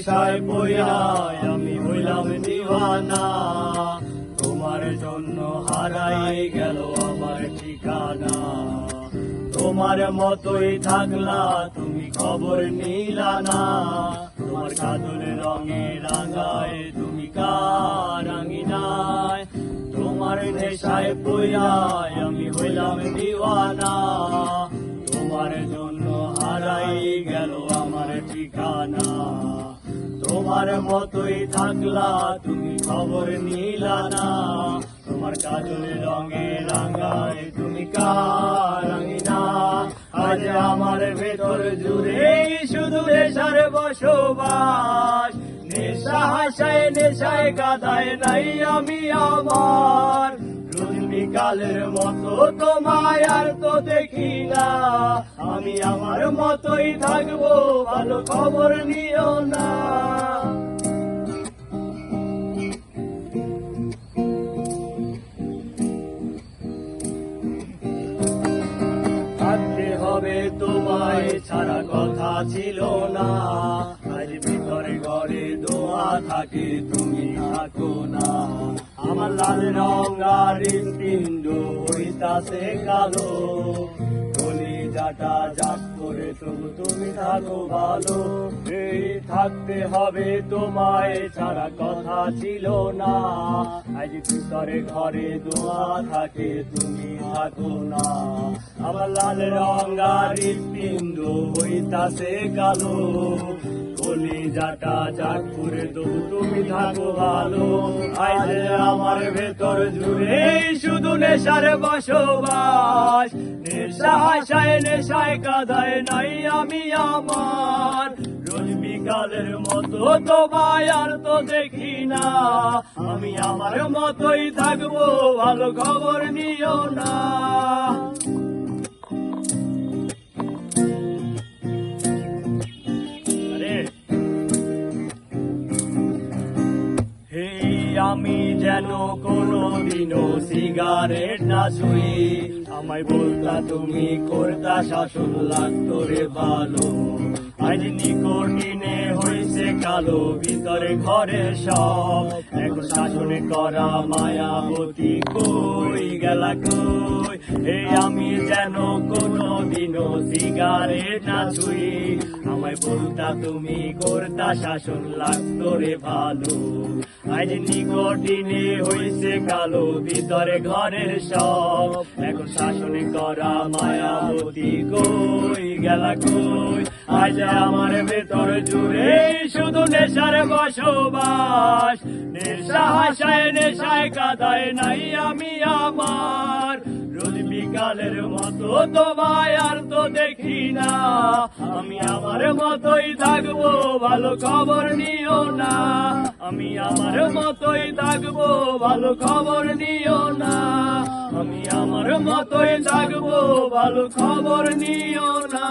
নেশায় পইরা আমি হইলাম দিওয়ানা, তোমার জন্য হারাই গেল আমার ঠিকানা। তোমার মতোই থাকলা তুমি খবর নিলা না, তোমার কাজল রঙে রাঙায় তুমি কার আঙিনায়। তোমার নেশায় পইরা আমি হইলাম দিওয়ানা, তোমার জন্য হারাই গেল আমার ঠিকানা। তোমার মতোই থাকলা তুমি খবর নিলা না, তোমার কাজল রঙে রাঙায় তুমি কার আঙিনা। আজ আমার ভেতর জুড়ে শুধু নেশার বসবাস, নেশা হাসায় নেশায় কাঁদায় নাই আমি আমার। রোজ বিকালের মতো তোমায় আর তো দেখি না, আমি আমার মতোই থাকবো ভালো খবর নিও না। থাকতে হবে তোমায় ছাড়া কথা ছিল না, আজ ভিতরে ঘরে দোয়া থাকে তুমি থাকো না। আমার লাল রঙার হৃৎপিণ্ড হইতাছে কালো, কলিজাটা জাগ করে তবু তুমি থাকো ভালো। এই থাকতে হবে তোমায় ছাড়া কথা ছিল না, আজ ভিতরে ঘরে দোয়া থাকে তুমি থাকো না। আমার লাল রঙার হৃৎপিণ্ড হইতাছে কালো, কলিজাটা জাগ করে তবু তুমি থাকো ভালো। আজ আমার ভেতর জুড়ে শুধু নেশার বসবাস, নেশা হাসায় নেশায় কাঁদায় নাই আমি আমার। রোজ বিকালের মতো তোমায় আর তো দেখি না, আমি আমার মতোই থাকবো ভালো খবর নিও না। আমি যেন কোনোদিনও সিগারেট না ছুঁই, আমায় বলতা তুমি করতা শাসন লাগতো রে ভালো। আজ নিকোটিনে হইছে কালো ভিতরে ঘরে সব, এখন শাসনে করা মায়াবতী কই গেলা কই। এই আমি যেন কোনোদিনও সিগারেট না ছুঁই, আমায় বলতা তুমি করতা শাসন লাগতো রে ভালো। আজ নিকোটিনে হইছে কালো ভিতরে ঘরের সব, এখন শাসনে করা মায়াবতী কই গেলা কই। আজ আমার ভেতর জুড়ে শুধু নেশার বসবাস, নেশা হাসায় নেশায় কাঁদায় নাই আমি আমার। রোজ বিকালের মতো তোমায় আর তো দেখি না, আমি আমার মতোই থাকবো ভালো খবর নিও না। আমি আমার মতোই থাকবো ভালো খবর নিও না, আমি আমার মতোই থাকবো ভালো খবর নিও না।